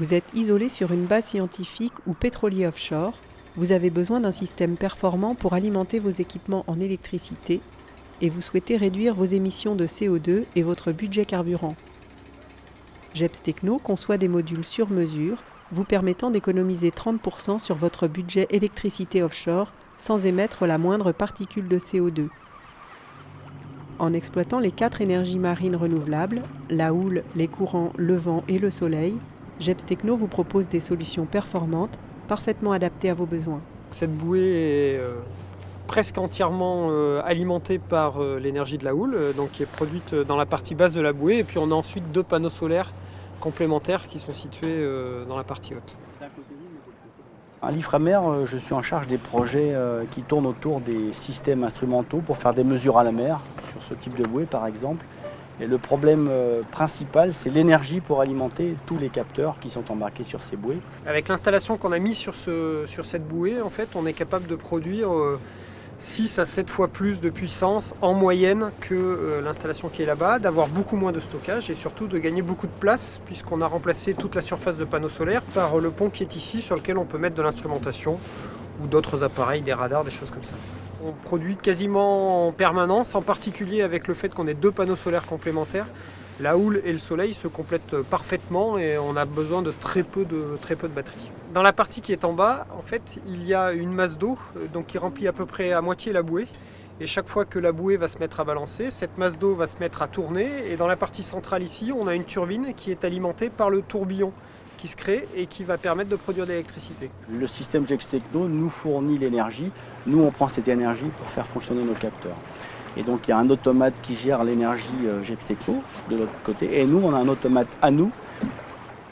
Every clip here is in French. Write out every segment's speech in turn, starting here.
Vous êtes isolé sur une base scientifique ou pétrolier offshore. Vous avez besoin d'un système performant pour alimenter vos équipements en électricité et vous souhaitez réduire vos émissions de CO2 et votre budget carburant. Geps Techno conçoit des modules sur mesure, vous permettant d'économiser 30% sur votre budget électricité offshore sans émettre la moindre particule de CO2. En exploitant les 4 énergies marines renouvelables, la houle, les courants, le vent et le soleil, Geps Techno vous propose des solutions performantes, parfaitement adaptées à vos besoins. Cette bouée est presque entièrement alimentée par l'énergie de la houle, donc qui est produite dans la partie basse de la bouée, et puis on a ensuite 2 panneaux solaires complémentaires qui sont situés dans la partie haute. À l'Ifremer, je suis en charge des projets qui tournent autour des systèmes instrumentaux pour faire des mesures à la mer, sur ce type de bouée par exemple. Et le problème principal, c'est l'énergie pour alimenter tous les capteurs qui sont embarqués sur ces bouées. Avec l'installation qu'on a mise sur cette bouée, en fait, on est capable de produire 6 à 7 fois plus de puissance en moyenne que l'installation qui est là-bas, d'avoir beaucoup moins de stockage et surtout de gagner beaucoup de place puisqu'on a remplacé toute la surface de panneaux solaires par le pont qui est ici sur lequel on peut mettre de l'instrumentation ou d'autres appareils, des radars, des choses comme ça. On produit quasiment en permanence, en particulier avec le fait qu'on ait 2 panneaux solaires complémentaires. La houle et le soleil se complètent parfaitement et on a besoin de très peu de batterie. Dans la partie qui est en bas, en fait, il y a une masse d'eau qui remplit à peu près à moitié la bouée. Et chaque fois que la bouée va se mettre à balancer, cette masse d'eau va se mettre à tourner. Et dans la partie centrale ici, on a une turbine qui est alimentée par le tourbillon qui se crée et qui va permettre de produire de l'électricité. Le système Geps Techno nous fournit l'énergie. Nous, on prend cette énergie pour faire fonctionner nos capteurs. Et donc, il y a un automate qui gère l'énergie Geps Techno de l'autre côté. Et nous, on a un automate à nous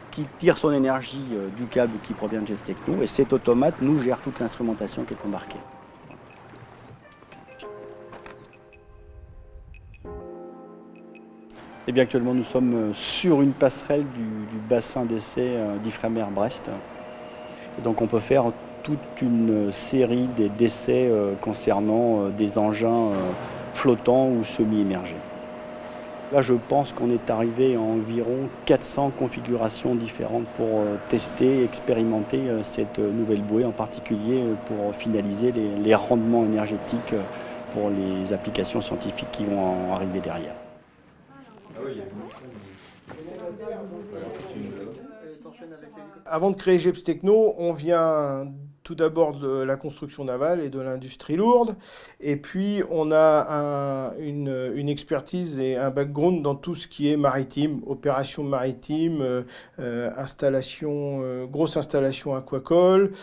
qui tire son énergie du câble qui provient de Geps Techno. Et cet automate nous gère toute l'instrumentation qui est embarquée. Et bien actuellement, nous sommes sur une passerelle du bassin d'essai d'Ifremer Brest. Et donc on peut faire toute une série d'essais concernant des engins flottants ou semi-émergés. Là, je pense qu'on est arrivé à environ 400 configurations différentes pour tester, expérimenter cette nouvelle bouée, en particulier pour finaliser les rendements énergétiques pour les applications scientifiques qui vont arriver derrière. Avant de créer Geps Techno, on vient tout d'abord de la construction navale et de l'industrie lourde. Et puis, on a une expertise et un background dans tout ce qui est maritime, opérations maritimes, grosse installation aquacole.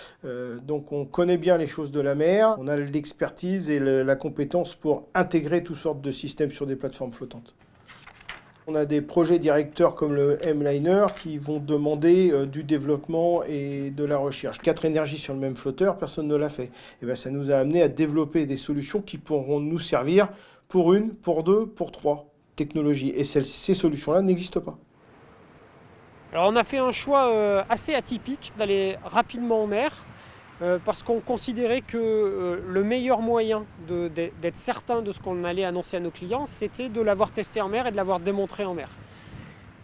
Donc, on connaît bien les choses de la mer. On a l'expertise et la compétence pour intégrer toutes sortes de systèmes sur des plateformes flottantes. On a des projets directeurs comme le M-Liner qui vont demander du développement et de la recherche. 4 énergies sur le même flotteur, personne ne l'a fait. Et bien, ça nous a amené à développer des solutions qui pourront nous servir pour 1, pour 2, pour 3 technologies. Et ces solutions-là n'existent pas. Alors on a fait un choix assez atypique d'aller rapidement en mer. Parce qu'on considérait que le meilleur moyen d'être certain de ce qu'on allait annoncer à nos clients, c'était de l'avoir testé en mer et de l'avoir démontré en mer.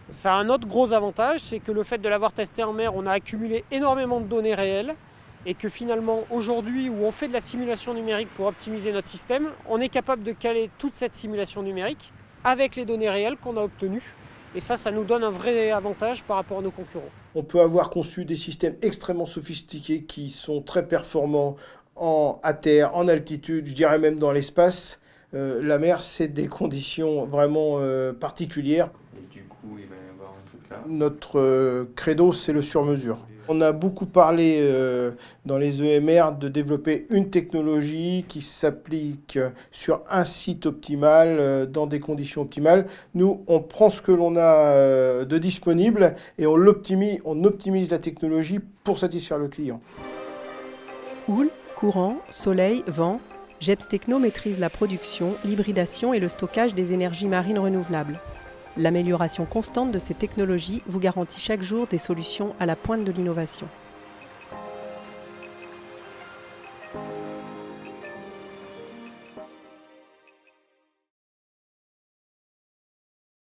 Ça a un autre gros avantage, c'est que le fait de l'avoir testé en mer, on a accumulé énormément de données réelles et que finalement, aujourd'hui, où on fait de la simulation numérique pour optimiser notre système, on est capable de caler toute cette simulation numérique avec les données réelles qu'on a obtenues. Et ça nous donne un vrai avantage par rapport à nos concurrents. On peut avoir conçu des systèmes extrêmement sophistiqués qui sont très performants à terre, en altitude, je dirais même dans l'espace. La mer, c'est des conditions vraiment particulières. Et du coup, il va y avoir un truc là. Notre credo, c'est le sur-mesure. On a beaucoup parlé dans les EMR de développer une technologie qui s'applique sur un site optimal, dans des conditions optimales. Nous, on prend ce que l'on a de disponible et on optimise la technologie pour satisfaire le client. Houle, courant, soleil, vent, Geps Techno maîtrise la production, l'hybridation et le stockage des énergies marines renouvelables. L'amélioration constante de ces technologies vous garantit chaque jour des solutions à la pointe de l'innovation.